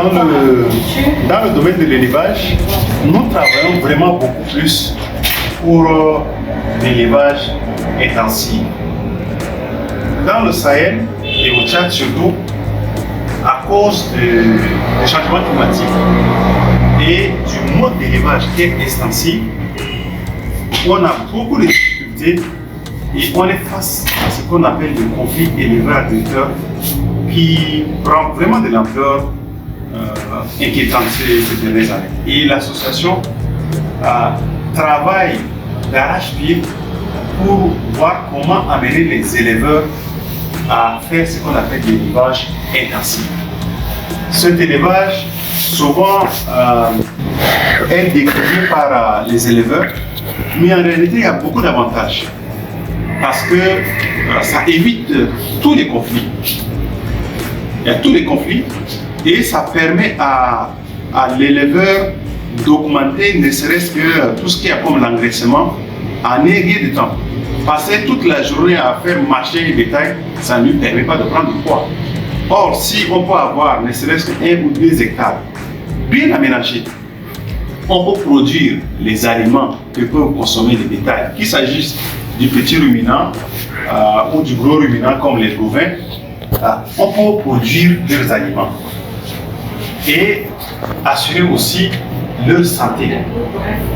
dans le domaine de l'élevage, nous travaillons vraiment beaucoup plus pour l'élevage intensif. Dans le Sahel et au Tchad surtout, à cause des changements climatiques et du mode d'élevage qui est extensif, on a beaucoup de difficultés et on est face à ce qu'on appelle le conflit éleveur-agriculteur qui prend vraiment de l'ampleur inquiétante ces dernières années. Et l'association travaille d'arrache-pied pour voir comment amener les éleveurs à faire ce qu'on appelle l'élevage intensif. Cet élevage, souvent, est décrié par les éleveurs, mais en réalité, il y a beaucoup d'avantages parce que ça évite tous les conflits. Il y a tous les conflits et ça permet à l'éleveur d'augmenter ne serait-ce que tout ce qu'il y a comme l'engraissement en un rien de temps. Passer toute la journée à faire marcher les bétails, ça ne lui permet pas de prendre du poids. Or, si on peut avoir ne serait-ce qu'un ou deux hectares bien aménagés, on peut produire les aliments que peuvent consommer les bétails, qu'il s'agisse du petit ruminant ou du gros ruminant comme les bovins, on peut produire leurs aliments et assurer aussi leur santé.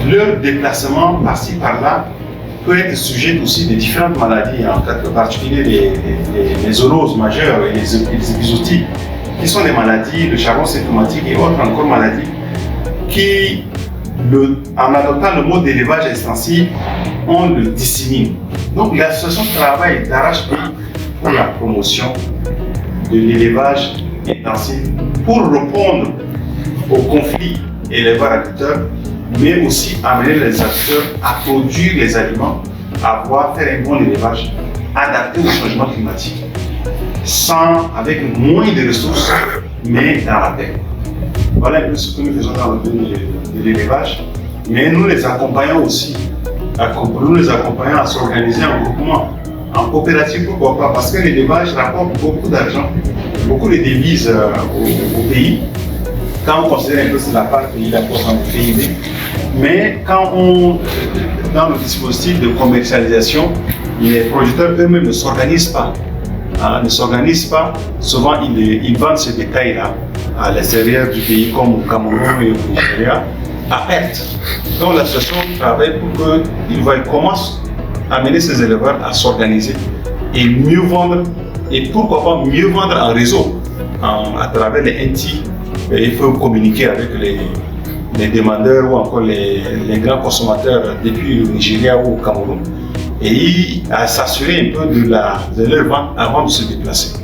Leur déplacement par-ci par-là peut être sujet aussi de différentes maladies, en particulier les zoonoses majeures et les épizooties, qui sont des maladies, le charbon symptomatique et autres encore maladies, qui, en adoptant le mode d'élevage extensif, on le dissémine. Donc l'association travaille d'arrache-pied pour la promotion de l'élevage intensif, pour répondre aux conflits éleveurs-agriculteurs, mais aussi amener les acteurs à produire les aliments, à faire un bon élevage adapté au changement climatique, avec moins de ressources, mais dans la paix. Voilà un peu ce que nous faisons dans le domaine de l'élevage, mais nous les accompagnons aussi, à s'organiser en groupement, en coopérative, pourquoi pas, parce que l'élevage rapporte beaucoup d'argent, beaucoup de devises au pays. Quand on considère un peu la part qu'il apporte dans le PIB, mais quand dans le dispositif de commercialisation, les producteurs eux-mêmes ne s'organisent pas. Souvent ils vendent ce bétail-là à l'extérieur du pays, comme au Cameroun et au Nigeria, à perte. Donc l'association travaille pour qu'ils commencent à amener ces éleveurs à s'organiser et mieux vendre, et pourquoi pas mieux vendre en réseau, à travers les NT. Il faut communiquer avec les demandeurs ou encore les grands consommateurs depuis le Nigeria ou au Cameroun et à s'assurer un peu de leur vente avant de se déplacer.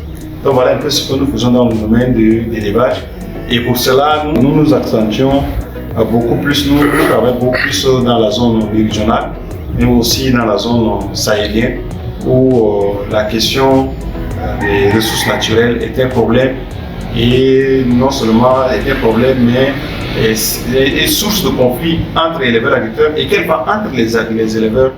Donc voilà un peu ce que nous faisons dans le domaine de l'élevage et pour cela nous nous accentuons beaucoup plus, nous travaillons beaucoup plus dans la zone méridionale mais aussi dans la zone sahélienne où la question des ressources naturelles est un problème. Et non seulement est un problème, mais est source de conflit entre éleveurs et agriculteurs et quelquefois entre les éleveurs